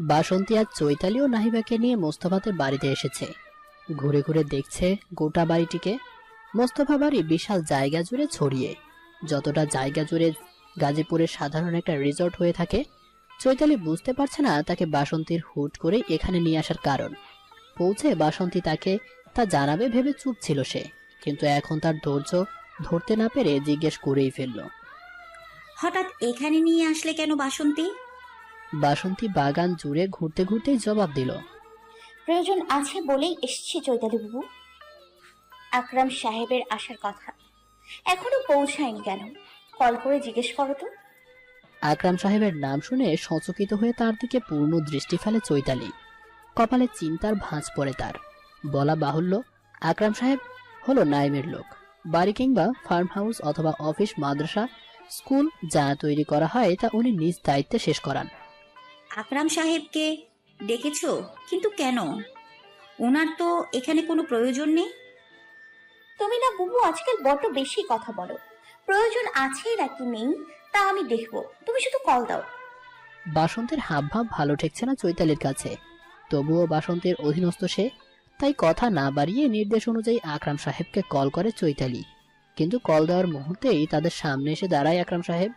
বাসন্তী আর চৈতালি ও নাহিবাকে নিয়ে মোস্তফাদের বাড়িতে এসেছে। ঘুরে ঘুরে দেখছে গোটা বাড়িটিকে। মোস্তফা বাড়ি বিশাল জায়গা জুড়ে ছড়িয়ে, যতটা জায়গা জুড়ে গাজীপুরের সাধারণ একটা রিসর্ট হয়ে থাকে। চৈতালি বুঝতে পারছে না তাকে বাসন্তীর হুট করে এখানে নিয়ে আসার কারণ। পৌঁছে বাসন্তী তাকে তা জানাবে ভেবে চুপ ছিল সে, কিন্তু এখন তার ধৈর্য ধরতে না পেরে জিজ্ঞেস করেই ফেলল, হঠাৎ এখানে নিয়ে আসলে কেন বাসন্তী? বাসন্তী বাগান জুড়ে ঘুরতে ঘুরতেই জবাব দিল, প্রয়োজন আছে বলেই এসেছি চৈতালি বাবু। আকরাম সাহেবের আসার কথা এখনো পৌঁছায়নি কেন? কল করে জিজ্ঞেস করো তো। আকরাম সাহেবের নাম শুনে সচকিত হয়ে তার দিকে পূর্ণ দৃষ্টি ফেলে চৈতালি। কপালে চিন্তার ভাঁজ পড়ে তার। বলা বাহুল্য, আকরাম সাহেব হলো নাইমের লোক। বাড়ি কিংবা ফার্ম হাউস অথবা অফিস, মাদ্রাসা, স্কুল যা তৈরি করা হয় তা উনি নিজ দায়িত্বে শেষ করান। আকরাম সাহেবকে ডেকেছো, কিন্তু কেন? ওনার তো এখানে কোনো প্রয়োজন নেই। তুমি না বুবু আজকাল বড্ড বেশি কথা বলো। প্রয়োজন আছে নাকি নেই তা আমি দেখব, তুমি শুধু কল দাও। বাসন্তের হাবভাব ভালো ঠেকছে না চৈতালির কাছে। তবুও বাসন্তের অধীনস্থ সে, তাই কথা না বাড়িয়ে নির্দেশ অনুযায়ী আকরাম সাহেবকে কল করে চৈতালি। কিন্তু কল দেওয়ার মুহূর্তেই তাদের সামনে এসে দাঁড়ায় আকরাম সাহেব।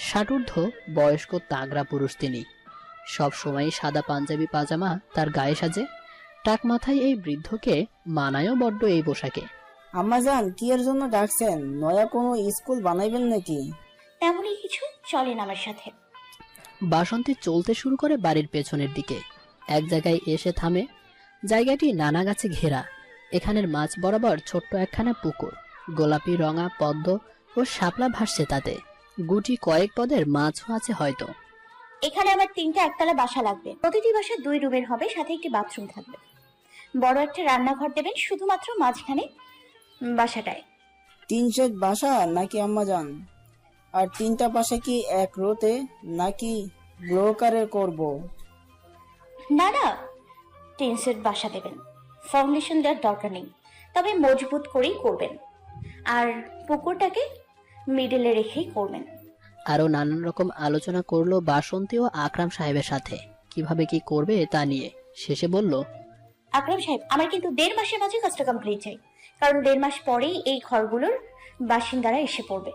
ষাটূর্ধ্ব বয়স্ক তাগড়া পুরুষ তিনি। সব সময় সাদা পাঞ্জাবি পাজামা তার গায়ে সাজে। টাক মাথায় এই বৃদ্ধকে মানায়ও বড্ড এই পোশাকে। আম্মাজান, কি এর জন্য ডাকছেন? নয়া কোনো স্কুল বানাইবেন নাকি? তেমনই কিছু, চলেন আমার সাথে। বাসন্তী চলতে শুরু করে বাড়ির পেছনের দিকে। এক জায়গায় এসে থামে। জায়গাটি নানা গাছে ঘেরা। এখানের মাঝ বরাবর ছোট্ট একখানা পুকুর। গোলাপি রঙা পদ্ম ও শাপলা ভাসছে তাতে। গুটি কয়েক পদের মাছও আছে হয়তো। এখানে আমার 3টা একতলা বাসা লাগবে। প্রতিটি বাসা 2 রুমের হবে, সাথে একটি বাথরুম থাকবে। বড় একটা রান্নাঘর দেবেন শুধুমাত্র মাঝখানে বাসাটায়। 3 সেট বাসা নাকি আম্মাজান? আর 3টা বাসা কি এক রোতে নাকি ব্লকারে করব? না না, 3 সেট বাসা দেবেন। ফাউন্ডেশন দেওয়ার দরকার নেই, তবে মজবুত করেই করবেন। আর পুকুরটাকে মিডলে রেখেই করবেন। আরো নানান রকম আলোচনা করলো বাসন্তী ও আকরাম সাহেবের সাথে, কিভাবে কি করবে তা নিয়ে। শেষে বলল, আকরাম সাহেব, আমার কিন্তু 1.5 মাসের মাঝে কাজটা কমপ্লিট চাই, কারণ 1.5 মাস পরেই এই ঘরগুলোর বাসিন্দারা এসে পড়বে।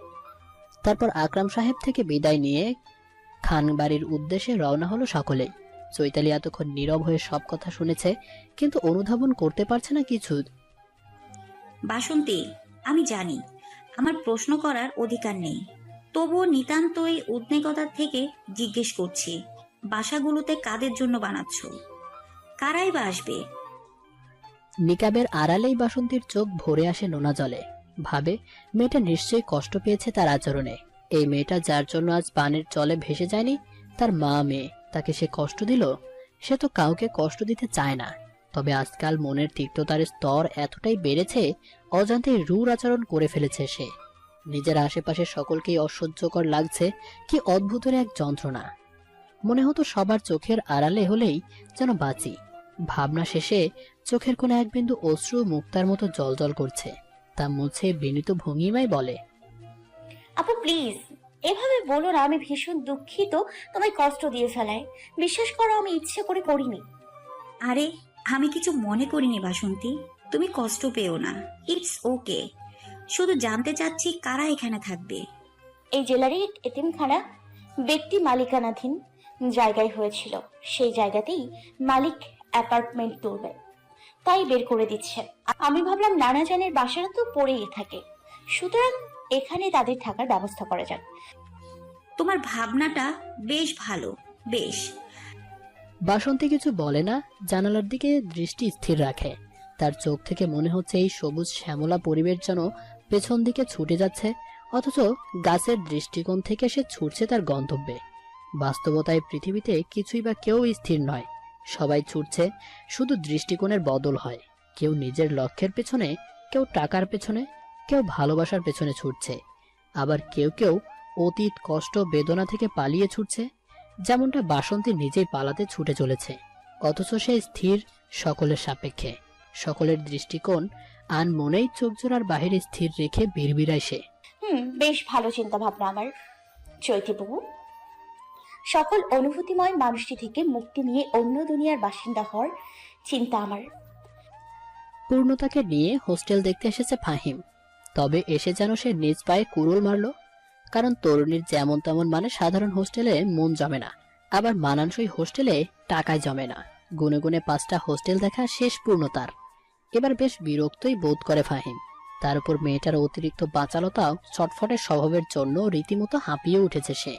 তারপর আকরাম সাহেব থেকে বিদায় নিয়ে খান বাড়ির উদ্দেশ্যে রওনা হলো সকলেই। চৈতালি এতক্ষণ নীরব হয়ে সব কথা শুনেছে, কিন্তু অনুধাবন করতে পারছে না কিছু। বাসন্তী, আমি জানি আমার প্রশ্ন করার অধিকার নেই, তবুও নিতান্তই উদ্বেগতার থেকে জিজ্ঞেস করছি, বাসাগুলোতে কাদের জন্য বানাচ্ছ? কারাই বা আসবে? নিকাবের আড়ালেই বাসন্তীর চোখ ভরে আসে নোনা জলে। ভাবে, মেয়েটা নিশ্চয়ই কষ্ট পেয়েছে তার আচরণে। এই মেয়েটা যার জন্য আজ পানির জলে ভেসে যায়নি, তার মা মেয়ে, তাকে সে কষ্ট দিল। সে তো কাউকে কষ্ট দিতে চায় না, তবে আজকাল মনের তিক্ততার স্তর এতটাই বেড়েছে, অজান্তেই রূঢ় আচরণ করে ফেলেছে সে। নিজের আশেপাশে সকলকেই অসহ্যকর লাগছে। কি অদ্ভুতের এক যন্ত্রণা। মনে হতো সবার চোখের আড়ালে হলেই যেন বাঁচি। ভাবনা শেষে চোখের কোণে এক বিন্দু অশ্রু মুক্তার মতো জলজল করছে। তা মুছে বিনীত ভঙ্গিমায় বলে, আপু প্লিজ এভাবে বলো না, আমি ভীষণ দুঃখিত তোমায় কষ্ট দিয়ে ফেলায়। বিশ্বাস করো, আমি ইচ্ছে করে করিনি। আরে, আমি কিছু মনে করিনি বাসন্তী, তুমি কষ্ট পেও না, ইটস ওকে। শুধু জানতে চাচ্ছি কারা এখানে থাকবে। এই জেলারই এতিমখানা ব্যক্তি মালিকানাধীন জায়গায় হয়েছিল, সেই জায়গাতেই মালিক অ্যাপার্টমেন্ট তুলবে, তাই বের করে দিচ্ছে। আমি ভাবলাম নানা জানের বাসারা তো পড়েই থাকে, সুতরাং এখানে তাদের থাকার ব্যবস্থা করা যাক। তোমার ভাবনাটা বেশ ভালো, বেশ। বাসন্তী কিছু বলে না, জানালার দিকে দৃষ্টি স্থির রাখে। তার চোখ থেকে মনে হচ্ছে এই সবুজ শ্যামলা পরিবেশ যেন পেছন দিকে ছুটে যাচ্ছে, অথচ গাছের দৃষ্টিকোণ থেকে সে ছুটছে তার গন্তব্যে। বাস্তবতায় পৃথিবীতে কিছুই বা কেউ স্থির নয়, সবাই ছুটছে, শুধু দৃষ্টিকোণের বদল হয়। কেউ নিজের লক্ষ্যের পেছনে, কেউ টাকার পেছনে, কেউ ভালোবাসার পেছনে ছুটছে, আবার কেউ কেউ অতীত কষ্ট বেদনা থেকে পালিয়ে ছুটছে, যেমনটা বাসন্তী নিজেই পালাতে ছুটে চলেছে। অথচ সে স্থির সকলের সাপেক্ষে। সকলের দৃষ্টিকোণ আনমনেই চোখ জোড়ার বাহিরে স্থির রেখে বিড়বিড়ায় সে। বেশ ভালো চিন্তা ভাবনা আমার চৈতি বাবু। সকল অনুভূতিময় মানুষটি থেকে মুক্তি নিয়ে অন্য দুনিয়ার বাসিন্দা হওয়ার চিন্তা আমার। পূর্ণতাকে নিয়ে হোস্টেল দেখতে এসেছে ফাহিম, তবে এসে যেন সে নিজ পায়ে কুড়ুল মারল। কারণ তরুণীর যেমন তেমন মানে সাধারণ হোস্টেলে মন জমে না, আবার মানানসই হোস্টেলে টাকায় জমে না। গুনে গুনে 5টা হোস্টেল দেখা শেষ পূর্ণতার। এবার বেশ বিরক্তই বোধ করে ফাহিম। তার উপর মেয়েটার অতিরিক্ত বাচালতাও ছটফটের স্বভাবের জন্য রীতিমতো হাঁপিয়ে উঠেছে সে।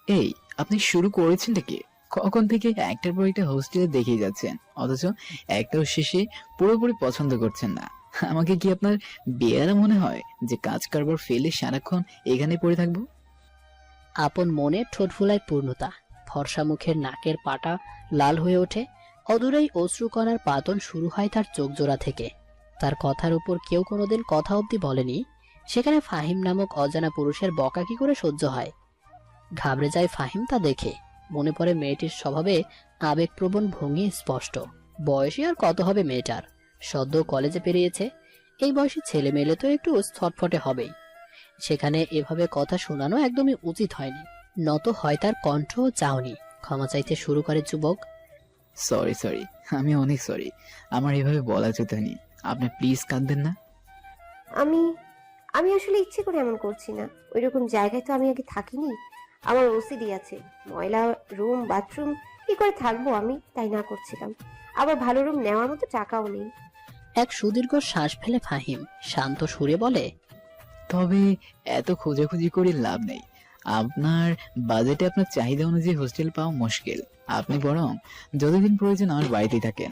এই, আপনি শুরু করেছেন কি? কখন থেকে একটার পর একটা হোস্টেলে দেখেই যাচ্ছেন, অথচ একটাও শেষে পুরোপুরি পছন্দ করছেন না। আমাকে কি আপনার বেয়ারা মনে হয় যে কাজ কারবার ফেলে সারাক্ষণ এখানে পড়ে থাকবো? আপন মনে ঠোঁট ফুলায় পূর্ণতা। ফর্সা মুখের নাকের পাটা লাল হয়ে ওঠে। অদূরেই অশ্রুকণার পাতন শুরু হয় তার চোখজোড়া থেকে। তার কথার উপর কেউ কোনোদিন কথা অবধি বলেনি, সেখানে ফাহিম নামক অজানা পুরুষের বকা কি করে সহ্য হয়। ঘাবড়ে যায় ফাহিম তা দেখে। মনে পড়ে মেয়েটির স্বভাবে আবেগপ্রবণ ভঙ্গি স্পষ্ট। বয়সী আর কত হবে মেয়েটার, সদ্য কলেজে পেরিয়েছে। এই বয়সী ছেলে মেলে তো একটু ছটফটে হবেই। সেখানে এভাবে কথা শোনানো একদমই উচিত হয়নি। নত হয় তার কণ্ঠ ও চাহনি। ক্ষমা চাইতে শুরু করে যুবক। সরি, আমি অনেক সরি। আমার এভাবে বলা উচিত হয়নি। আপনি প্লিজ কাঁদবেন না। আমি আমি আসলে ইচ্ছে করে এমন করছি না। ওইরকম জায়গায় তো আমি আগে থাকিনি। আমার ওসিডি আছে। ময়লা রুম, বাথরুম কি করে থাকবো আমি, তাই না করছিলাম। আবার ভালো রুম নেওয়ার মতো টাকাও নেই। এক সুদীর্ঘ শ্বাস ফেলে ফাহিম শান্ত সুরে বলে, তবে এত খোঁজাখুঁজি করে লাভ নেই। আপনার বাজেটে আপনার চাহিদা অনুযায়ী হোস্টেল পাওয়া মুশকিল। আপনি বরং যতদিন প্রয়োজন আমার বাড়িতেই থাকেন।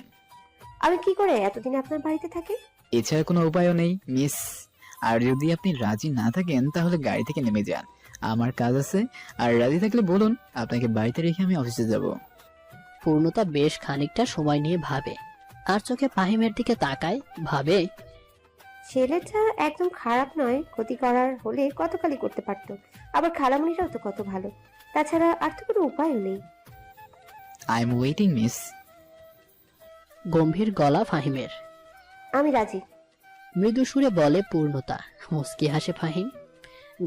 আমি কি করে এতদিন আপনার বাড়িতে থাকি? এছাড়া কোনো উপায়ও নেই মিস। আর যদি আপনি রাজি না থাকেন তাহলে গাড়ি থেকে নেমে যান, আমার কাজ আছে। আর রাজি থাকলে বলুন, আপনাকে বাড়িতে রেখে আমি অফিসে যাব। পূর্ণতা বেশ খানিকটা সময় নিয়ে ভাবে, আর চোখে ফাহিমের দিকে তাকায়, ভাবে ছেলেটা একদম খারাপ নয়। ক্ষতি করার হলে কতকালই করতে পারতো। আবার খালামণিরাও তো কত ভালো। তাছাড়া আর তো কোনো উপায়ও নেই। I am waiting miss. গম্ভীর গলা ফাহিমের। আমি রাজি। মৃদু সুরে বলে পূর্ণতা। মুস্কি হাসে ফাহিম।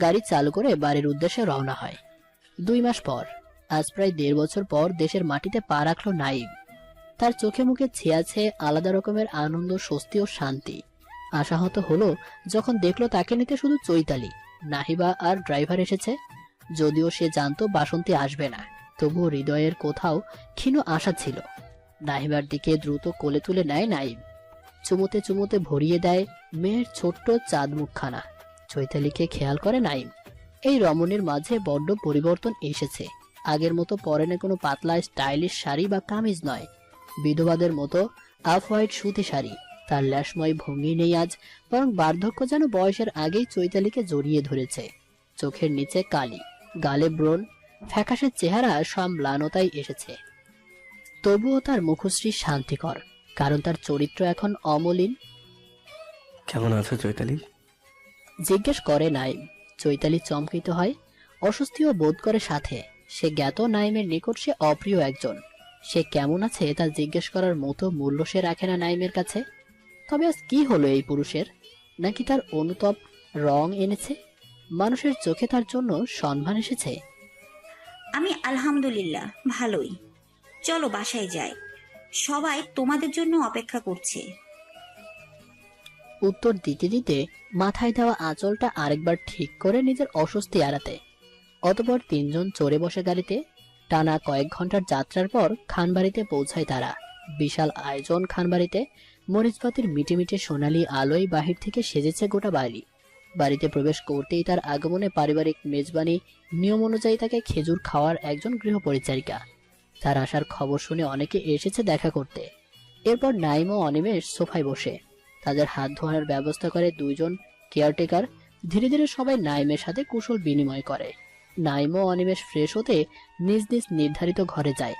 গাড়ি চালু করে বাড়ির উদ্দেশ্যে রওনা হয়। 2 মাস পর, আজ প্রায় 1.5 বছর পর দেশের মাটিতে পা রাখল নাইম। তার চোখে মুখে ছেয়াছে আলাদা রকমের আনন্দ, স্বস্তি ও শান্তি। আশাহত হলো যখন দেখলো তাকে নিতে শুধু চৈতালি, নাহিবা আর ড্রাইভার এসেছে। যদিও সে জানতো বাসন্তী আসবে না, তবুও হৃদয়ের কোথাও ক্ষীণ আশা ছিল। নাহিবার দিকে দ্রুত কোলে তুলে নেয় নাইম। চুমুতে চুমুতে ভরিয়ে দেয় মেয়ের ছোট্ট চাঁদ মুখখানা। চৈতালিকে খেয়াল করে নাইম। এই রমণীর মাঝে বড্ড পরিবর্তন এসেছে। আগের মতো পরেনে কোনো পাতলা স্টাইলিশ শাড়ি বা কামিজ নয়, বিধবাদের মতো আফ হোয়াইট সুতি শাড়ি। তার ল্যাসময় ভঙ্গি নেই আজ, বরং বার্ধক্য যেন বয়সের আগেই চৈতালিকে জড়িয়ে ধরেছে। চোখের নিচে কালি, গালে ব্রণ, ফ্যাকাশে চেহারা সম্লানতাই এসেছে। তবুও তার মুখশ্রী শান্তিকর, কারণ তার চরিত্র এখন অমলিন। কেমন আছো চৈতালি? জিজ্ঞেস করে নাইম। চৈতালি চমকিত হয়, অস্বস্তিও বোধ করে সাথে। সে জ্ঞাত নাইমের নিকট সে অপ্রিয় একজন। সে কেমন আছে তা জিজ্ঞেস করার মতো মূল্য সে রাখে না নাইমের কাছে। তবে আজ কি হলো এই পুরুষের? নাকি তার অনুতপ রং এনেছে? মানুষের চোখে তার জন্য সম্মান এসেছে? আমি আলহামদুলিল্লাহ ভালোই। চলো বাসায় যাই, সবাই তোমাদের জন্য অপেক্ষা করছে। উত্তর দিতে দিতে মাথায় দেওয়া আঁচলটা আরেকবার ঠিক করে নিজের অস্বস্তি এড়াতে। অতঃপর 3 জন চড়ে বসে গাড়িতে। টানা কয়েক ঘন্টার যাত্রার পর খানবাড়িতে পৌঁছায় তারা। বিশাল আয়োজন খানবাড়িতে। মরিচপাতির মিটিমিটে সোনালি আলোয় বাহির থেকে সেজেছে গোটা বাড়ি। বাড়িতে প্রবেশ করতেই তার আগমনে পারিবারিক মেজবানি নিয়ম অনুযায়ী তাকে খেজুর খাওয়ার একজন গৃহপরিচারিকা। তার আসার খবর শুনে অনেকে এসেছে দেখা করতে। এরপর নাইম ও অনিমেষ সোফায় বসে তাদের হাত ধোয়ার ব্যবস্থা করে 2 জন কেয়ারটেকার। ধীরে ধীরে সবাই নাইমের সাথে কুশল বিনিময় করে। নাইম ও অনিমেষ ফ্রেশ হতে নিজ নিজ নির্ধারিত ঘরে যায়।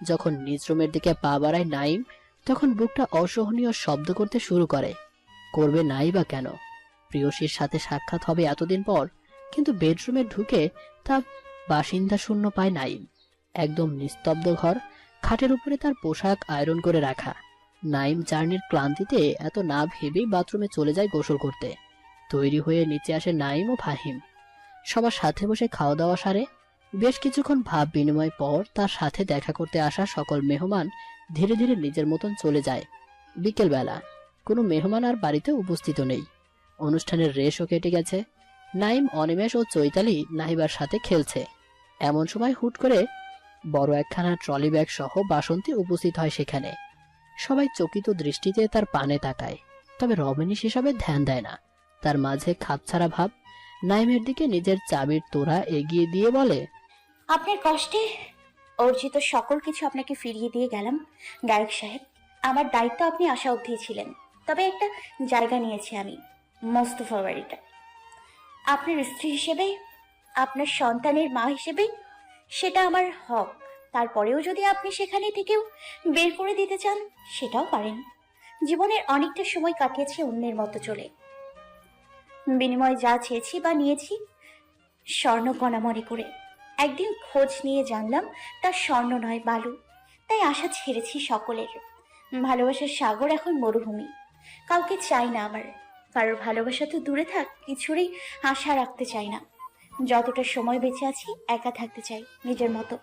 যখন নিজ রুমের দিকে পা বাড়ায় নাইম, তখন বুকটা অসহনীয় শব্দ করতে শুরু করে। করবে নাই বা কেন? প্রিয়সীর সাথে সাক্ষাৎ হবে এতদিন পর, কিন্তু বেডরুমে ঢুকে তা বাসিন্দা শূন্য পায় নাইম। একদম নিস্তব্ধ ঘর, খাটের উপরে তার পোশাক আয়রন করে রাখা। নাইম জার্নির ক্লান্তিতে এত না ভেবেই বাথরুমে চলে যায় গোসল করতে। তৈরি হয়ে নিচে আসে নাইম ও ফাহিম। সবার সাথে বসে খাওয়া দাওয়া সারে। বেশ কিছুক্ষণ ভাব বিনিময় পর তার সাথে দেখা করতে আসা সকল মেহমান ধীরে ধীরে নিজের মতন চলে যায়। বিকেলবেলা কোনো মেহমান আর বাড়িতে উপস্থিত নেই। অনুষ্ঠানের রেশও কেটে গেছে। নাইম, অনিমেষ ও চৈতালি নাহিবার সাথে খেলছে। এমন সময় হুট করে বড় একখানা ট্রলি ব্যাগ সহ বাসন্তী উপস্থিত হয় সেখানে। সবাই চকিত দৃষ্টিতে তার পানে তাকায়, তবে রমণী সেসবে ধ্যান দেয় না। তার মাঝে খাপছাড়া ভাব। নাইমের দিকে নিজের চাবির তোড়া এগিয়ে দিয়ে বলে, আপনার কষ্টে অর্জিত সকল কিছু আপনাকে ফিরিয়ে দিয়ে গেলাম গায়ক সাহেব। আমার দায়িত্ব আপনি আসা অবধি ছিলেন, তবে একটা জায়গা নিয়েছি আমি মোস্তফা বাড়িটা। আপনার স্ত্রী হিসেবে, আপনার সন্তানের মা হিসেবে সেটা আমার হক। তারপরেও যদি আপনি সেখানে থেকেও বের করে দিতে চান সেটাও পারেন। জীবনের অনেকটা সময় কাটিয়েছি অন্যের মতো চলে। বিনিময়ে যা চেয়েছি বা নিয়েছি স্বর্ণকণা মনে করে। একদিন খোঁজ নিয়ে জানলাম তা স্বর্ণ নয়, বালু। তাই আশা ছেড়েছি সকলের। ভালোবাসার সাগর এখন মরুভূমি। কাউকে চাই না আমার। কারোর ভালোবাসা তো দূরে থাক, কিছুরই আশা রাখতে চাই না। যতটা সময় বেঁচে আছি একা থাকতে চাই নিজের মতো।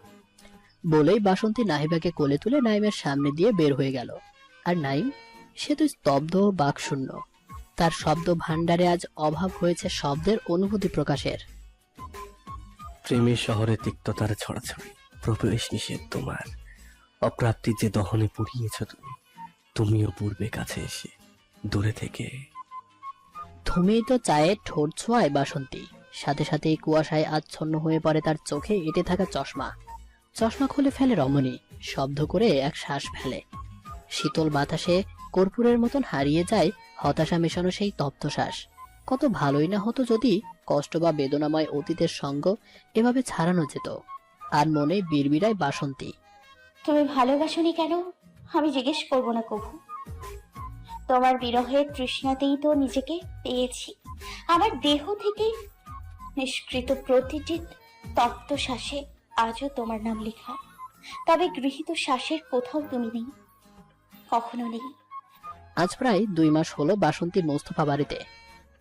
বলেই বাসন্তী নাহিবাকে কোলে তুলে নাইমের সামনে দিয়ে বের হয়ে গেল। আর নাইম, সে তো স্তব্ধ ও বাকশূন্য। তার শব্দ ভাণ্ডারে আজ অভাব হয়েছে শব্দের অনুভূতি প্রকাশের। প্রেমের শহরে তিক্ততার ছড়াছড়ি, প্রবেশ নিষেধ তোমার। অপ্রাপ্তির যে দহনে পুড়িয়েছ তুমিও পূর্বে কাছে এসে দূরে থেকে। তুমি তো চায়ে ঠোঁট ছোঁয়ায় বাসন্তী। সাথে সাথে কুয়াশায় আচ্ছন্ন হয়ে পড়ে তার চোখে এঁটে থাকা চশমা। চশমা খুলে ফেলে রমণী, শব্দ করে এক শ্বাস ফেলে। শীতল বাতাসে কর্পূরের মতন হারিয়ে যায় হতাশা মেশানো সেই তপ্তশ্বাস। কত ভালোই না হতো যদি কষ্ট বা বেদনাময় অতীতের সঙ্গ এভাবে ছাড়ানো যেত। আর মনে বিড়বিড়ায় বাসন্তী, তুমি ভালোবাসনি কেন আমি জিজ্ঞেস করবো না কবু। তোমার বিরহের তৃষ্ণাতেই তো নিজেকে পেয়েছি। আমার দেহ থেকে নিষ্কৃত প্রতিটি তপ্ত শ্বাসে আজও তোমার নাম লেখা। তবে গৃহীত শ্বাসের কোথাও তুমি নেই, কখনো নেই। আজ প্রায় 2 মাস হলো বাসন্তী মোস্তফা বাড়িতে।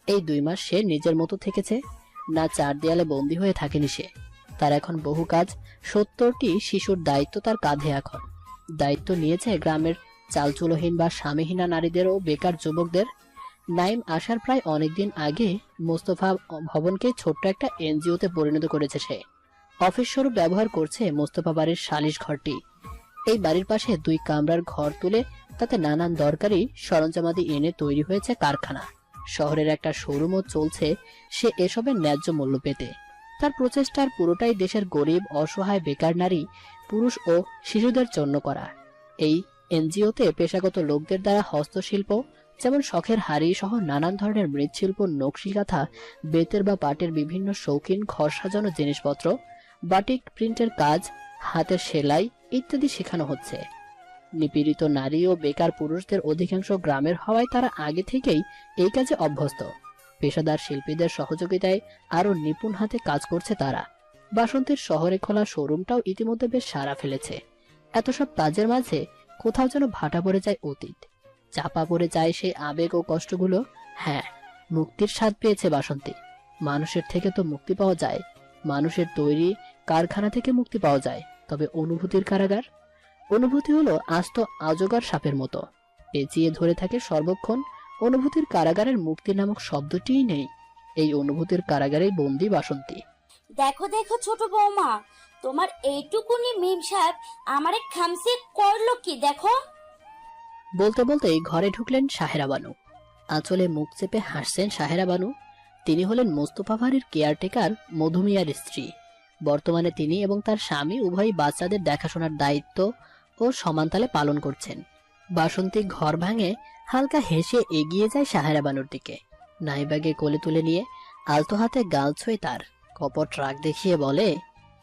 এই 2 মাস সে নিজের মতো থেকেছে, না চার দেয়ালে বন্দী হয়ে থাকেনি সে। তার এখন বহু কাজ। 70টি শিশুর দায়িত্ব তার কাঁধে এখন। দায়িত্ব নিয়েছে গ্রামের চালচুলোহীন বা স্বামীহীনা নারীদের ও বেকার যুবকদের। নাইম আসার প্রায় অনেকদিন আগে মোস্তফা ভবনকে ছোট্ট একটা এনজিওতে পরিণত করেছে সে। অফিস স্বরূপ ব্যবহার করছে মোস্তফা বাড়ির সালিশ ঘরটি। এই বাড়ির পাশে 2 কামরার ঘর তুলে তাতে নানান দরকারি সরঞ্জামাদি এনে তৈরি হয়েছে কারখানা। শহরের একটা শোরুমও চলছে সে এসবের ন্যায্য মূল্য পেতে। তার প্রচেষ্টার পুরোটাই দেশের গরিব, অসহায়, বেকার নারী, পুরুষ ও শিশুদের জন্য করা। এই এনজিওতে পেশাগত লোকদের দ্বারা হস্তশিল্প, যেমন শখের হাড়ি সহ নানান ধরনের মৃৎশিল্প, নকশি কাঁথা, বেতের বা পাটের বিভিন্ন শৌখিন ঘর সাজানো জিনিসপত্র, বাটিক প্রিন্টের কাজ, হাতের সেলাই ইত্যাদি শেখানো হচ্ছে। নিপীড়িত নারী ও বেকার পুরুষদের অধিকাংশ গ্রামের হওয়ায় তারা আগে থেকেই এই কাজে অভ্যস্ত। পেশাদার শিল্পীদের সহযোগিতায় আরো নিপুণ হাতে কাজ করছে তারা। বাসন্তীর শহরে খোলা শোরুমটাও ইতিমধ্যে বেশ সাড়া ফেলেছে। এত সব কাজের মাঝে কোথাও যেন ভাটা পড়ে যায় অতীত, চাপা পড়ে যায় সেই আবেগ ও কষ্টগুলো। হ্যাঁ, মুক্তির স্বাদ পেয়েছে বাসন্তী। মানুষের থেকে তো মুক্তি পাওয়া যায়, মানুষের তৈরি কারখানা থেকে মুক্তি পাওয়া যায়, তবে অনুভূতির কারাগার? অনুভূতি হলো আস্ত আজগর সাপের মতো, পেঁচিয়ে ধরে থাকে সর্বক্ষণ। অনুভূতির কারাগারের মুক্তি নামক শব্দটিই নেই। এই অনুভূতির কারাগারেই বন্দী বাসন্তী। দেখো দেখো ছোট বৌমা, তোমার এইটুকুনি মিম সাহেব আমারে খামসে করলো কি দেখো। বলতে বলতেই ঘরে ঢুকলেন সাহেরা বানু। আঁচলে মুখ চেপে হাসছেন সাহেরা বানু। তিনি হলেন মোস্তফা বাড়ির কেয়ারটেকার মধুমিয়ার স্ত্রী। বর্তমানে তিনি এবং তার স্বামী উভয়ই বাচ্চাদের দেখাশোনার দায়িত্ব ও সমানতালে পালন করছেন। বাসন্তী ঘর ভাঙে হালকা হেসে এগিয়ে যায় সাহেরা বানুর দিকে। নাইবাগে কোলে তুলে নিয়ে আলতো হাতে গাল ছুঁয়ে তার কপট রাগ দেখিয়ে বলে,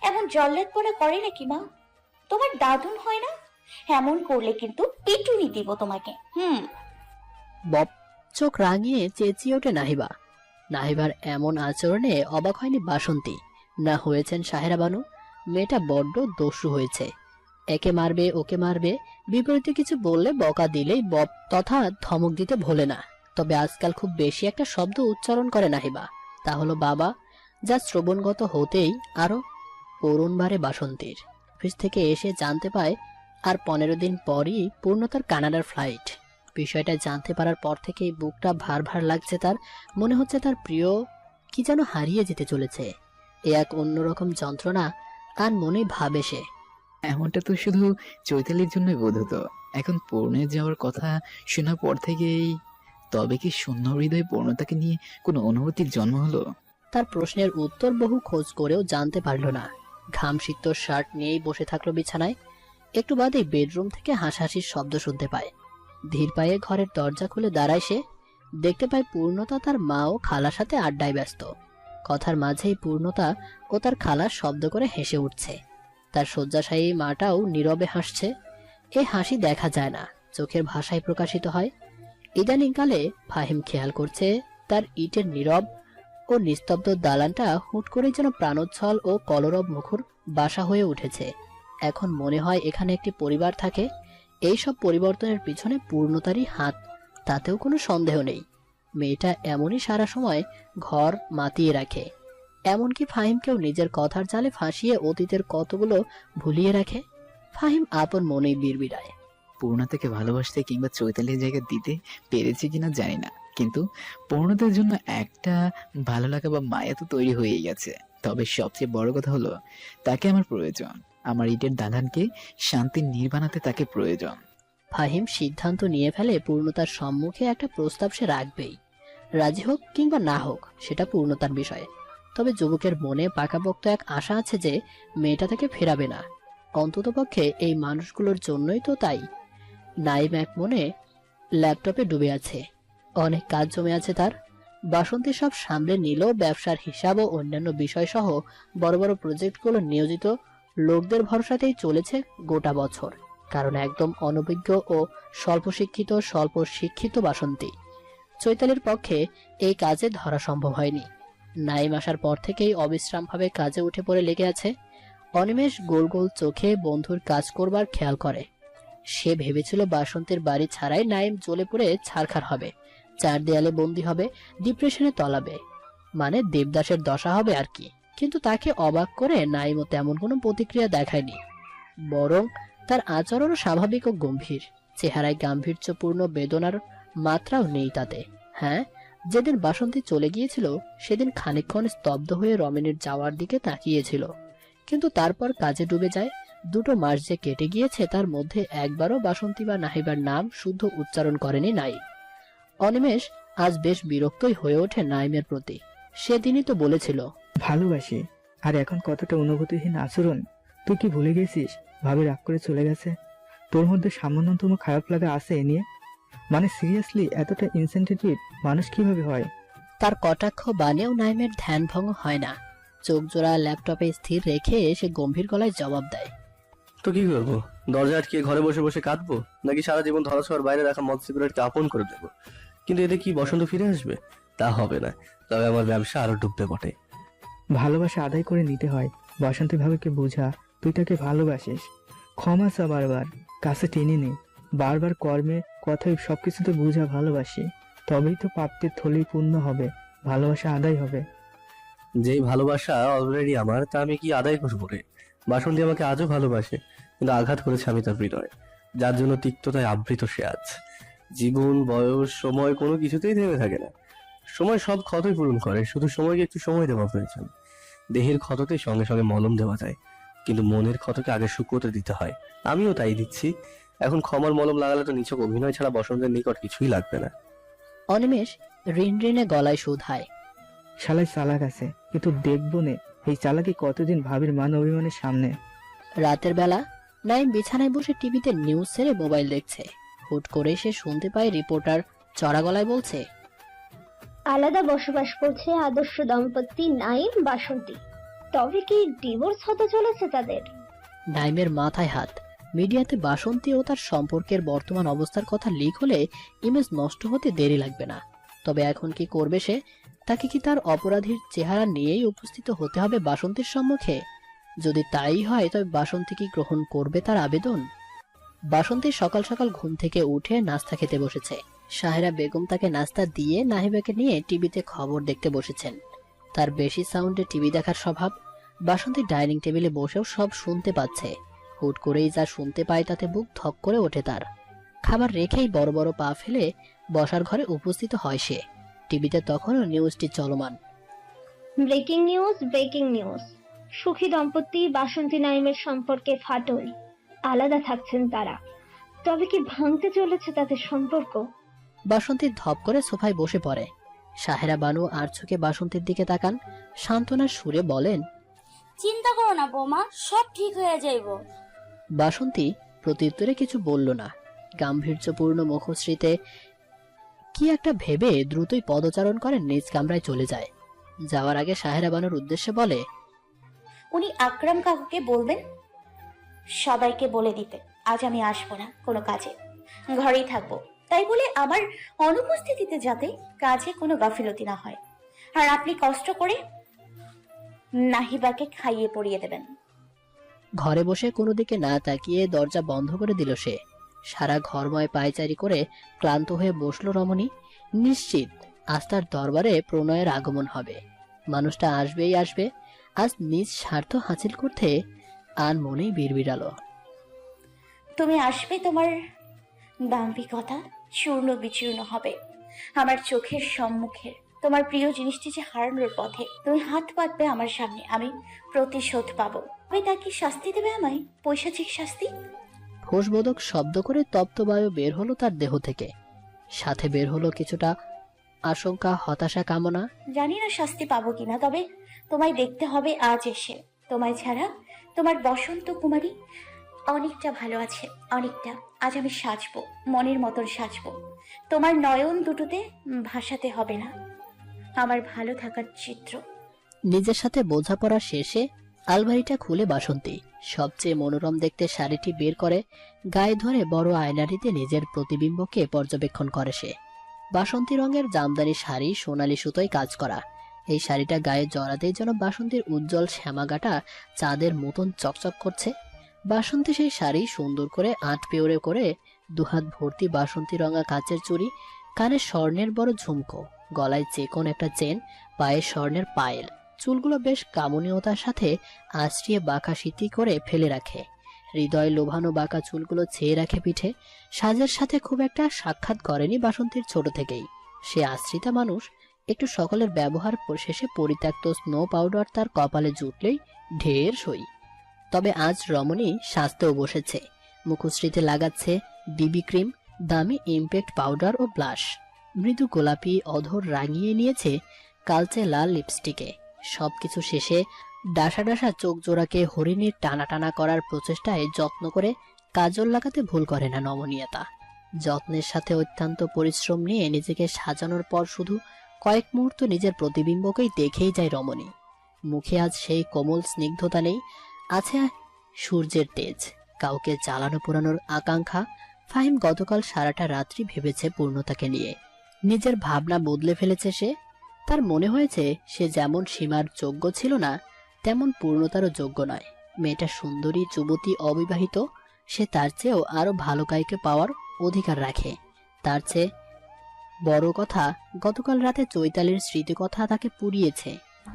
এমন জল্লাদপনা করে নাকি মা? তোমার দাদুন হয় না? এমন করলে কিন্তু পিটুনি দিব তোমাকে। বপ। চোখ রাঙিয়ে চেঁচিয়ে ওঠে নাহিবা। নাহিবার এমন আচরণে অবাক হয়নি বাসন্তী, না হয়েছেন সাহেরা বানু। মেয়েটা বড্ড দস্যু হয়েছে। একে মারবে, ওকে মারবে, বিপরীতে কিছু বললে বকা দিলেই বপ তথা ধমক দিতে ভোলে না। তবে আজকাল খুব বেশি একটা শব্দ উচ্চারণ করে নাহিবা, তা হলো বাবা, যা শ্রবণগত হতেই আরো করুণ বারে বাসন্তীর। অফিস থেকে এসে জানতে পায় আর 15 দিন পরই পূর্ণতার কানাডার ফ্লাইট। বিষয়টা জানতে পারার পর থেকেই বুকটা ভার ভার লাগছে তার। মনে হচ্ছে তার প্রিয় কি যেন হারিয়ে যেতে চলেছে। এ এক অন্যরকম যন্ত্রণা, আর মনে ভাবে সে এমনটা তো শুধু চৈতালির জন্যই বোধ হতো। এখন পূর্ণের যাওয়ার কথা শোনার পর থেকেই তবে কি শূন্য হৃদয় পূর্ণতাকে নিয়ে কোনো অনুভূতির জন্ম হলো? তার প্রশ্নের উত্তর বহু খোঁজ করেও জানতে পারল না। ঘামসিক্ত শার্ট নিয়েই বসে থাকলো বিছানায়। একটু বাদেই বেডরুম থেকে হাসাহাসির শব্দ শুনতে পায়। ধীর পায়ে ঘরের দরজা খুলে দাঁড়ায় সে। দেখতে পায় পূর্ণতা তার মা ও খালার সাথে আড্ডায় ব্যস্ত। কথার মাঝেই পূর্ণতা ও তার খালা শব্দ করে হেসে উঠছে। তার শয্যাশায়ী মাটাও নীরবে হাসছে। এ হাসি দেখা যায় না, চোখের ভাষায় প্রকাশিত হয়। ইদানিংকালে ফাহিম খেয়াল করছে তার ইটের নীরব ও নিস্তব্ধ দালানটা হুট করে যেন প্রাণোচ্ছল ও কলরব মুখর বাসা হয়ে উঠেছে। এখন মনে হয় এখানে একটি পরিবার থাকে। এই সব পরিবর্তনের পিছনে পূর্ণতারই হাত, তাতেও কোনো সন্দেহ নেই। মেয়েটা এমনই সারা সময় ঘর মাতিয়ে রাখে। এমনকি ফাহিমকেও নিজের কথার জালে ফাঁসিয়ে অতীতের কতগুলো ভুলিয়ে রাখে। ফাহিম আপন মনেই বিড়বিড়ায়। পূর্ণতাকে ভালোবাসতে কিংবা চৈতালির জায়গা দিতে পেরেছি কিনা জানি না, কিন্তু পূর্ণতার জন্য একটা ভালো লাগা বা মায়া তো তৈরি হয়েই গেছে। তবে সবচেয়ে বড় কথা হলো তাকে আমার প্রয়োজন। আমার ইটের দালানকে শান্তির নির্বাণাতে তাকে প্রয়োজন। ফাহিম সিদ্ধান্ত নিয়ে ফেলে পূর্ণতার সম্মুখে একটা প্রস্তাব সে রাখবেই। রাজি হোক কিংবা না হোক সেটা পূর্ণতার বিষয়। তবে যুবকের মনে পাকাপোক্ত এক আশা আছে যে মেয়েটা তাকে ফেরাবে না, অন্ততপক্ষে এই মানুষগুলোর জন্যই তো। তাই নাইম এক মনে ল্যাপটপে ডুবে আছে। অনেক কাজ জমে আছে তার। বাসন্তী সব সামলে নিল। ব্যবসার হিসাব ও অন্যান্য বিষয় সহ বড় বড় প্রজেক্টগুলো নিয়োজিত লোকদের ভরসাতেই চলেছে গোটা বছর। কারণ একদম অনভিজ্ঞ ও স্বল্প শিক্ষিত বাসন্তী। চৈতালির পক্ষে এই কাজে ধরা সম্ভব হয়নি। নাইম আসার পর থেকেই অবিশ্রামভাবে কাজে উঠে পড়ে লেগে আছে। অনিমেষ গোল গোল চোখে বন্ধুর কাজ করবার খেয়াল করে। সে ভেবেছিল বাসন্তীর বাড়ি ছাড়াই নাইম জ্বলে পড়ে ছারখার হবে, চার দেয়ালে বন্দী হবে, ডিপ্রেশনে তলাবে, মানে দেবদাসের দশা হবে আর কি। কিন্তু তাকে অবাক করে নাইমও তেমন কোনো প্রতিক্রিয়া দেখায়নি। বরং তার আচরণও স্বাভাবিক ও গম্ভীর। চেহারায় গাম্ভীর্যপূর্ণ বেদনার মাত্রাও নেই তাতে। হ্যাঁ, যেদিন বাসন্তী চলে গিয়েছিল সেদিন খানিকক্ষণ স্তব্ধ হয়ে রমেনের যাওয়ার দিকে তাকিয়েছিল, কিন্তু তারপর কাজে ডুবে যায়। 2 মাস যে কেটে গিয়েছে তার মধ্যে একবারও বাসন্তী বা নাহিবার নাম শুদ্ধ উচ্চারণ করেনি নাইম। অনিমেষ আজ বেশ বিরক্তই হয়ে ওঠে নাইমের প্রতি। সেদিনই তো বলেছিল ভালোবাসি, আর এখন কতটা অনুভূতিহীন আচরণ। তুই কি ভুলে গেছিস ভাবে রাগ করে চলে গেছে? তোর মধ্যে সামান্যতম খারাপ লাগা আছে এ নিয়ে? মানে সিরিয়াসলি এতটা ইনসেনসিটিভ মানুষ কিভাবে হয়? তার কটাক্ষ বানেও নাইমের ধ্যান ভঙ্গ হয় না। চোখ জোড়া ল্যাপটপে স্থির রেখে সে গম্ভীর গলায় জবাব দেয়, তো কি করবো? দরজা আটকিয়ে ঘরে বসে বসে কাঁদবো, নাকি সারা জীবন ধরাছোঁয়ার বাইরে রাখা মদ সিগারেটকে আপন করে দেবো? কিন্তু এতে কি বসন্ত ফিরে আসবে? তা হবে না। তবে আমার ব্যবসা আরো ডুববে বটে। ভালোবাসা আদায় করে নিতে হয়। বসন্তী ভাবিকে বোঝা তুই তাকে ভালোবাসিস। ক্ষমা চা, বারবার কাছে টেনে নে। বারবার কর্মে কথায় সবকিছুতে বোঝা ভালোবাসি, তবেই তো পাপ্যের থলি পূর্ণ হবে, ভালোবাসা আদায় হবে। যেই ভালোবাসা অলরেডি আমার, তা আমি কি আদায় করবো রে? বাসন্তী আমাকে আজও ভালোবাসে, কিন্তু আঘাত করেছে আমি তার হৃদয়, যার জন্য তিক্ততায় আবৃত সে আজ। জীবন, বয়স, সময় কোনো কিছুতেই থেমে থাকে না। সময় সব ক্ষতই পূরণ করে, শুধু সময়কে একটু সময় দেওয়া প্রয়োজন। দেহের ক্ষততে সঙ্গে সঙ্গে মলম দেওয়া যায়, কিন্তু মনের ক্ষতকে আগে শুকোতে দিতে হয়। আমিও তাই দিচ্ছি। এখন ক্ষমার মলম লাগালে তো নিছক অভিনয় ছাড়া বসন্তের নিকট কিছুই লাগবে না। অনিমেষ ঋণ ঋণে গলায় শুধায়, শালাই চালাক আছে, কিন্তু দেখবো নে এই চালাকি কতদিন ভাবির মান অভিমানের সামনে। রাতের বেলা নাইম বিছানায় বসে টিভিতে নিউজ ছেড়ে মোবাইল দেখছে। হুট করে সে শুনতে পায় রিপোর্টার চড়া গলায় বলছে, আলাদা বসবাস করছে আদর্শ দম্পতি নাইম বাসন্তী। তবে কি ডিভোর্স হতে চলেছে তাদের? নাইমের মাথায় হাত। মিডিয়াতে বাসন্তী ও তার সম্পর্কের বর্তমান অবস্থার কথা লিক হলে ইমেজ নষ্ট হতে দেরি লাগবে না। তবে এখন কি করবে সে? তাকে কি তার অপরাধীর চেহারা নিয়েই উপস্থিত হতে হবে বাসন্তীর সম্মুখে? যদি তাই হয় তবে বাসন্তী কি গ্রহণ করবে তার আবেদন? বাসন্তী সকাল সকাল ঘুম থেকে উঠে নাস্তা খেতে বসেছে। সাহেরা বেগম তাকে নাস্তা দিয়ে নাহিবাকে নিয়ে টিভিতে খবর দেখতে বসেছেন। তার বেশি সাউন্ডে টিভি দেখার স্বভাব। বাসন্তী ডাইনিং টেবিলে বসেও সব শুনতে পাচ্ছে। হুট করেই যা শুনতে পায় তাতে বুক ধক করে ওঠে তার। খাবার রেখেই বড় বড় পা ফেলে বসার ঘরে উপস্থিত হয় সে। টিভিতে তখনও নিউজটি চলমান। Breaking news, breaking news. সুখী দম্পতি বাসন্তী নাইমের সম্পর্কে ফাটল, আলাদা থাকছেন তারা। তবে কি ভাঙতে চলেছে তাদের সম্পর্ক? বাসন্তী ধপ করে সোফায় বসে পড়ে। সাহেরা বানু আর চোখে বাসন্তীর দিকে তাকান, সান্ত্বনার সুরে বলেন, চিন্তা করো না বৌমা, সব ঠিক হয়ে যাইব। বাসন্তী প্রত্যুত্তরে কিছু বলল না। গাম্ভীর্যপূর্ণ মুখশ্রীতে কি একটা ভেবে দ্রুতই পদচারণ করে নিজ কামরায় চলে যায়। যাওয়ার আগে সাহেরা বানুর উদ্দেশ্যে বলে, উনি আকরাম কাকুকে বলবেন সবাইকে বলে দিতে আজ আমি আসবো না কোনো কাজে, ঘরেই থাকবো। তাই বলে আমার অনুপস্থিতিতে যাতে কাজে কোনো গাফিলতি না হয়। আর আপনি কষ্ট করে নাহিবাকে খাইয়ে পড়িয়ে দেবেন। ঘরে বসে কোনো দিকে না তাকিয়ে দরজা বন্ধ করে দিল সে। সারা ঘরময় পায়চারি করে ক্লান্ত হয়ে বসল রমণী। নিশ্চিত আজ তার দরবারে প্রণয়ের আগমন হবে। মানুষটা আসবেই আসবে। আজ নিজ স্বার্থ হাসিল করতে আন মনেই বিড়বিড়ালো। তুমি আসবে, তোমার দাম্ভিকতা চূর্ণ বিচূর্ণ হবে আমার চোখের সম্মুখে। তোমার প্রিয় জিনিসটি যে হারানোর পথে, তুমি হাত পাতবে আমার সামনে, আমি প্রতিশোধ পাবো। তবে তা কি শাস্তি দেবে আমায়? পৈশাচিক শাস্তি? ফোঁসবোধক শব্দ করে তপ্ত বায়ু বের হলো তার দেহ থেকে। সাথে বের হলো কিছুটা আশঙ্কা, হতাশা, কামনা। জানি না শাস্তি পাবো কিনা, তবে তোমায় দেখতে হবে আজ এসে। তোমায় ছাড়া তোমার বসন্ত কুমারী অনেকটা ভালো আছে, অনেকটা। আজ আমি সাজবো, মনের মতন সাজবো। তোমার নয়ন দুটোতে ভাসাতে হবে না আমার ভালো থাকার চিত্র। নিজের সাথে বোঝাপড়া শেষে আলমারিটা খুলে বাসন্তী সবচেয়ে মনোরম দেখতে শাড়িটি বের করে গায়ে ধরে বড় আয়নাটিতে নিজের প্রতিবিম্বকে পর্যবেক্ষণ করে সে। বাসন্তী রঙের জামদানি শাড়ি, সোনালী সুতোয় কাজ করা। এই শাড়িটা গায়ে জড়াতেই যেন বাসন্তীর উজ্জ্বল শ্যামাগাটা চাঁদের মতন চকচক করছে। বাসন্তী সেই শাড়ি সুন্দর করে আট পেওরে করে, দুহাত ভর্তি বাসন্তী রঙা কাচের চুড়ি, কানে স্বর্ণের বড় ঝুমকো, গলায় চেকন একটা চেন, পায়ে স্বর্ণের পায়েল। চুলগুলো বেশ কামনীয়তার সাথে আঁচড়িয়ে বাঁকা সিতি করে ফেলে রাখে। হৃদয় লোভানো বাঁকা চুলগুলো ছেয়ে রাখে পিঠে। সাজের সাথে খুব একটা সাক্ষাৎ করেনি বাসন্তীর ছোট থেকেই। সে আশ্রিতা মানুষ। একটু সকলের ব্যবহার শেষে পরিত্যক্ত স্নো পাউডার তার কপালে জুটলেই ঢের সই। তবে আজ রমণী সাজতেও বসেছে। মুখশ্রীতে লাগাচ্ছে বিবি ক্রিম, দামি ইমপ্যাক্ট পাউডার ও ব্লাশ। মৃদু গোলাপি অধর রাঙিয়ে নিয়েছে কালচে লাল লিপস্টিকে। সবকিছু শেষে ডাসা ডাসা চোখ জোড়াকে হরিণীর টানা টানা করার প্রচেষ্টায় যত্ন করে কাজল লাগাতে ভুল করে না নমনীয়তা। যত্নের সাথে অত্যন্ত পরিশ্রম নিয়ে নিজেকে সাজানোর পর শুধু কয়েক মুহূর্ত নিজের প্রতিবিম্বকেই দেখেই যায় রমণী। মুখে আজ সেই কোমল স্নিগ্ধতা নেই, আছে সূর্যের তেজ, কাউকে জ্বালানো পোড়ানোর আকাঙ্ক্ষা। ফাহিম গতকাল সারাটা রাত্রি ভেবেছে পূর্ণতাকে নিয়ে। নিজের ভাবনা বদলে ফেলেছে সে। তার মনে হয়েছে সে যেমন সীমার যোগ্য ছিল না, তেমন পূর্ণতারও যোগ্য নয়। মেয়েটা সুন্দরী, যুবতী, অবিবাহিত। সে তার চেয়েও আরো ভালো কাউকে পাওয়ার অধিকার রাখে। তার চেয়ে বড় কথা, গতকাল রাতে চৈতালির স্মৃতিকথা তাকে পুড়িয়েছে।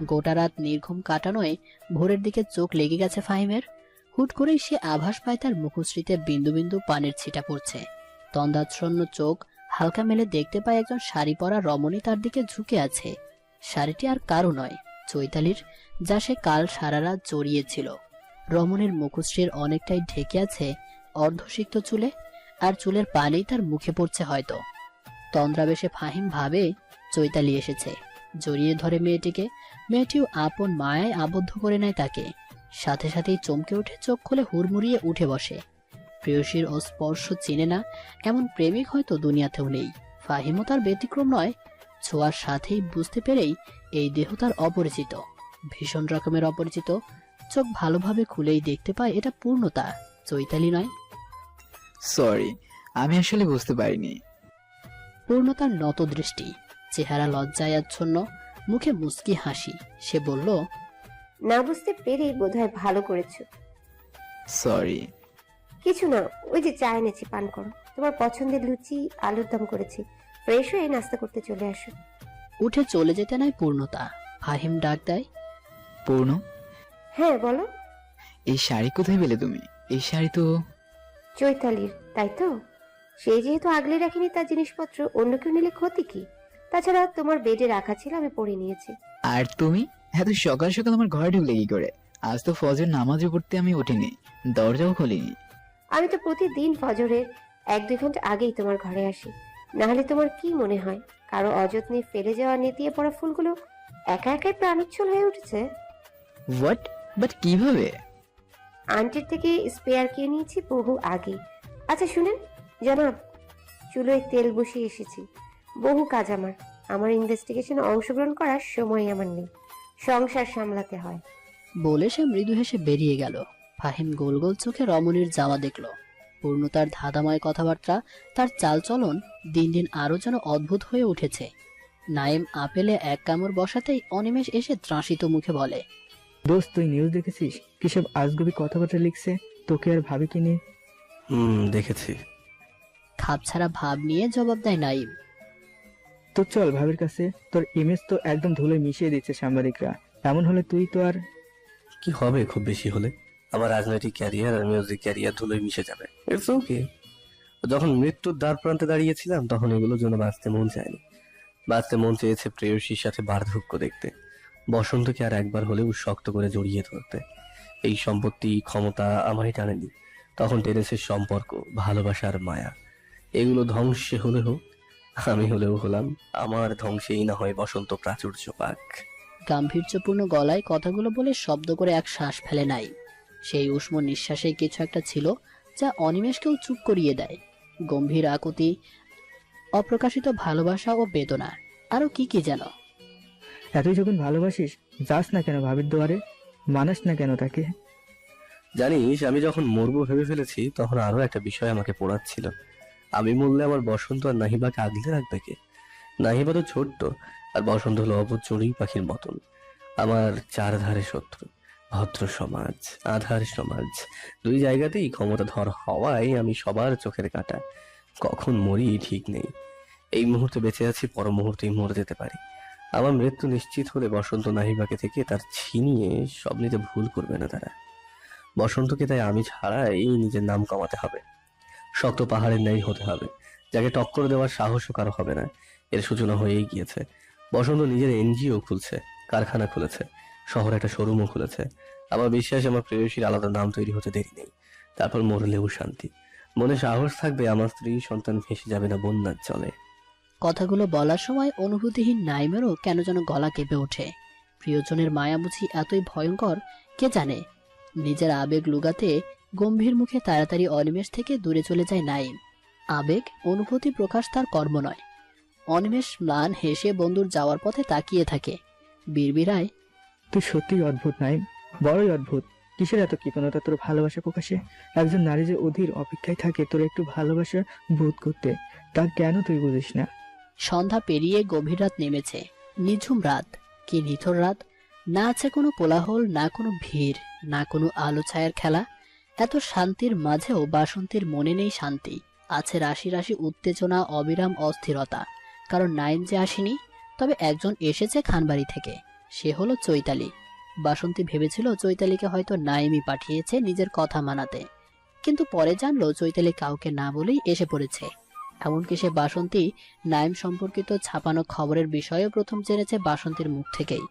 গোটা রাত নির্ঘুম কাটানোয় ভোরের দিকে চোখ লেগে গেছে ফাহিমের। হুট করেই সে আভাস পায় তার মুখশ্রীতে বিন্দু বিন্দু পানির ছিটা পড়ছে। তন্দ্রাচ্ছন্ন চোখ হালকা মেলে দেখতে পায় একজন শাড়ি পরা রমণী তার দিকে ঝুঁকে আছে। শাড়িটি আর কারো নয়, চৈতালির, যা সে কাল সারা রাত জড়িয়েছিল। রমণীর মুখশ্রীর অনেকটাই ঢেকে আছে অর্ধসিক্ত চুলে, আর চুলের পানি তার মুখে পড়ছে হয়তো। তন্দ্রাবেশে ফাহিম ভাবে চৈতালি এসেছে, জড়িয়ে ধরে মেয়েটিকে। মেয়েটিও আপন মায়ায় আবদ্ধ করে নেয় তাকে। সাথে সাথেই চমকে উঠে চোখ খুলে হুড়মুড়িয়ে উঠে বসে। প্রেয়সীর স্পর্শ চিনে না এমন প্রেমিক হয়তো দুনিয়াতেও নেই। ফাহিমও তার ব্যতিক্রম নয়। ছোঁয়ার সাথেই বুঝতে পেরেই এই দেহ তার অপরিচিত, ভীষণ রকমের অপরিচিত। চোখ ভালোভাবে খুলেই দেখতে পায় এটা পূর্ণতা, চৈতালি নয়। সরি, আমি আসলে বুঝতে পারিনি। পূর্ণতার নত দৃষ্টি, চেহারা লজ্জায় আচ্ছন্ন, মুখে মুচকি হাসি। সে বলল, না বুঝতে পেরেই বোধহয় ভালো করেছো। সরি। কিছু না, ওই যে চা এনেছি, পান করো। তোমার পছন্দের লুচি আলুর দম করেছি, ফ্রেশ হয়ে নাস্তা করতে চলে আসো। উঠে চলে যেতে নাই পূর্ণতা। ফাহিম ডাক দেয়, পূর্ণ। হ্যাঁ বলো। এই শাড়ি কোথায় পেলে তুমি? এই শাড়ি তো চৈতালির, তাই তো? সে যেহেতু আগলে রাখিনি তার জিনিসপত্র, অন্য কেউ নিলে ক্ষতি কি? তাছাড়া তোমার বেডে রাখা ছিল, আমি পরে নিয়েছি। আর তুমি এত সকাল সকাল আমার ঘরে ঢুকলে কি করে? আজ তো ফজর নামাজও পড়তে আমি উঠিনি, দরজাও খুলিনি। আমি তো প্রতিদিন ফজরের 1-2 ঘন্টা আগেই তোমার ঘরে আসি। না হলে তোমার কি মনে হয় কারো অযত্নে ফেলে যাওয়া নেতিয়ে পড়া ফুলগুলো একা একাই প্রাণোচ্ছল হয়ে উঠেছে? হোয়াট? বাট কিভাবে? আন্টির থেকে স্পেয়ার কিনে নিয়েছি বহু আগে। আচ্ছা শুনেন জনাব, চুলোয় তেল বসিয়ে এসেছি। বহু কাজ আমার। আমার ইনভেস্টিগেশনে অংশগ্রহণ করার সময় আমার নেই, সংসার সামলাতে হয়। বলে সে মৃদু হেসে বেরিয়ে গেল। ফাহিম গোল গোল চোখে রমণীর যাওয়া দেখল। পূর্ণতার ধাঁধাময় কথাবার্তা, তার চালচলন দিন দিন আরো যেন অদ্ভুত হয়ে উঠেছে। নাইম আপেলে এক কামড় বসাতেই অনিমেষ এসে ত্রাসিত মুখে বলে, দোস্ত তুই নিউজ দেখেছিস? কিসব আজগুবি কথাবার্তা লিখছে তোকে আর ভাবিকে নিয়ে। দেখেছি। খাপছাড়া ভাব নিয়ে জবাব দেয় নাইম। তো চল ভাবির কাছে, তোর ইমেজ তো একদম ধুলোয় মিশিয়ে দিচ্ছে সাংবাদিকরা। এমন হলে তুই তো আর কি হবে খুব বেশি হলে? আমার রাজনৈতিক ক্যারিয়ার আর মিউজিক ক্যারিয়ার ধুলোয় মিশে যাবে। It's okay. যখন মৃত্যুর দ্বার প্রান্তে দাঁড়িয়েছিলাম তখন এগুলোর জন্য বাঁচতে মন চায়নি। বাঁচতে মন চেয়েছে প্রেয়সীর সাথে বার্ধক্য দেখতে, বসন্তকে আর একবার হলেও শক্ত করে জড়িয়ে ধরতে। এই সম্পত্তি, ক্ষমতা আমারই টানেনি। তখন টেনেছে সম্পর্ক, ভালোবাসা আর মায়া। এগুলো ধ্বংসে হলে হোক, আমি হলেও হলাম। আমার ধ্বংসেই না হয় বসন্ত প্রাচুর্য পাক। গাম্ভীর্যপূর্ণ গলায় কথাগুলো বলে শব্দ করে এক শ্বাস ফেলে নাই। সেই উষ্ণ নিঃশ্বাসে কিছু একটা ছিল যা অনিমেষকেও চুপ করিয়ে দেয়। গম্ভীর আকুতি, অপ্রকাশিত ভালোবাসা ও বেদনা, আরো কি কি যেন। এতই যখন ভালোবাসিস যাস না কেন ভাবির দুয়ারে? মানাস না কেন তাকে? জানিস, আমি যখন মরবো ভেবে ফেলেছি তখন আরো একটা বিষয় আমাকে পোড়াচ্ছিল। আমি মরলে আমার বসন্ত আর নাহিবাকে আগলে রাখবে কে? নাহিবা তো ছোট্ট, আর বসন্ত হলো অবুঝ চড়ুই পাখির মতন। আমার চারধারে শত্রু, ভদ্র সমাজ, আধার সমাজ, দুই জায়গাতেই ক্ষমতাধর হওয়ায় আমি সবার চোখের কাঁটা। কখন মরি ঠিক নেই। এই মুহূর্তে বেঁচে আছি, পর মুহূর্তেই মরে যেতে পারি। আমার মৃত্যু নিশ্চিত হলে বসন্ত নাহিবাকে থেকে তার ছিনিয়ে সব নিতে ভুল করবে না তারা। বসন্তকে তাই আমি ছাড়া এই নিজের নাম কমাতে হবে, শক্ত পাহাড়ের ন্যায় হতে হবে, যাকে টক্কর দেওয়ার সাহসও কারো হবে না। এর সূচনা হয়েই গিয়েছে। বসন্ত নিজের এনজিও খুলছে, কারখানা খুলেছে, শহরে একটা শোরুমও খুলেছে। আমার বিশ্বাস আমার প্রেয়সীর আলাদা নাম তৈরি হতে দেরি নেই। তারপর মরলেও শান্তি। মনে সাহস থাকবে, আমার স্ত্রী সন্তান ভেসে যাবে না বন্যার জলে। কথাগুলো বলার সময় অনুভূতিহীন নাইমেরও কেন যেন গলা কেঁপে ওঠে। প্রিয়জনের মায়া বুঝি এতই ভয়ঙ্কর, কে জানে। নিজের আবেগ লুগাতে গম্ভীর মুখে তাড়াতাড়ি অনিমেষ থেকে দূরে চলে যায় নাইম। আবেগ অনুভূতি প্রকাশ তার কর্ম নয়। অনিমেষ ম্লান হেসে বন্ধুর যাওয়ার পথে তাকিয়ে থাকে, বিড়বিড়ায়, তুই সত্যিই অদ্ভুত নাইম, বড়ই অদ্ভুত। কিসের এত কৃপণতা তোর ভালোবাসা প্রকাশে? একজন নারী যে অধীর অপেক্ষায় থাকে তোর একটু ভালোবাসা বোধ করতে, তা কেন তুই বুঝিস না? সন্ধ্যা পেরিয়ে গভীর রাত নেমেছে। নিঝুম রাত, কি নিথর রাত। না আছে কোনো কোলাহল, না কোনো ভিড়, না কোনো আলো ছায়ার খেলা। এত শান্তির মাঝেও বাসন্তীর মনে নেই শান্তি, আছে রাশি রাশি উত্তেজনা, অবিরাম অস্থিরতা। কারণ নাইম যে আসেনি, তবে একজন এসেছে খানবাড়ি থেকে। সে হলো চৈতালি। বাসন্তী ভেবেছিল চৈতালিকে হয়তো নাইমই পাঠিয়েছে নিজের কথা মানাতে, কিন্তু পরে জানলো চৈতালি কাউকে না বলেই এসে পড়েছে। এমনকি সে বাসন্তী নাইম সম্পর্কিত ছাপানো খবরের বিষয়েও প্রথম জেনেছে বাসন্তীর মুখ থেকেই।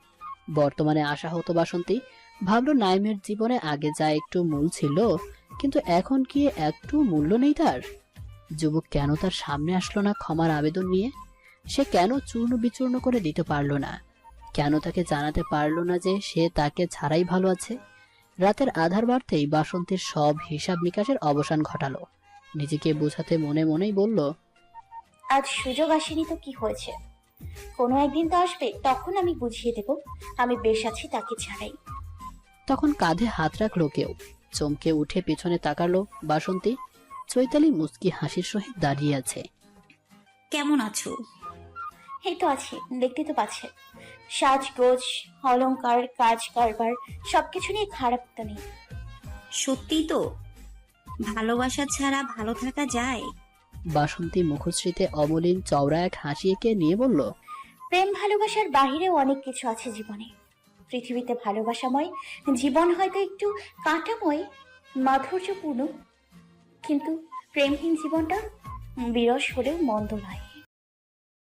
বর্তমানে আসা হতো বাসন্তী, ভাবলো নাইমের জীবনে আগে যা একটু মূল ছিল, কিন্তু এখন কি একটু মূল্য নেই তার? যুবক কেন তার সামনে আসলো না ক্ষমার আবেদন নিয়ে? সে কেন চূর্ণ বিচূর্ণ করে দিতে পারলো না? কেন তাকে জানাতে পারলো না যে সে তাকে ছাড়াই ভালো আছে? রাতের আধার বাড়তেই বাসন্তীর সব হিসাব নিকাশের অবসান ঘটালো। নিজেকে বোঝাতে মনে মনেই বলল, আজ সুযোগ আসেনি তো কি হয়েছে, কোনো একদিন তো আসবে, তখন আমি বুঝিয়ে দেব আমি বেশ আছি তাকে ছাড়াই। তখন কাঁধে হাত রাখলো কেউ। চমকে উঠে পিছনে তাকালো বাসন্তী। চৈতালি মুচকি হাসির সহিত দাঁড়িয়ে আছে। কেমন আছো? এই তো আছি, দেখতে তো পাচ্ছে। সাজগোজ, অলংকার, কাজ কারবার সবকিছু নিয়ে খারাপ তো নেই। সত্যি তো? ভালোবাসা ছাড়া ভালো থাকা যায়? বাসন্তী মুখশ্রীতে অমলিন চওড়া এক হাসি এঁকে নিয়ে বলল, প্রেম ভালোবাসার বাহিরেও অনেক কিছু আছে জীবনে। পৃথিবীতে ভালোবাসাময় জীবন হয়তো একটু কাঁটাময়, মাধুর্যপূর্ণ, কিন্তু প্রেমহীন জীবনটা বিরস হলেও মন্দ নয়।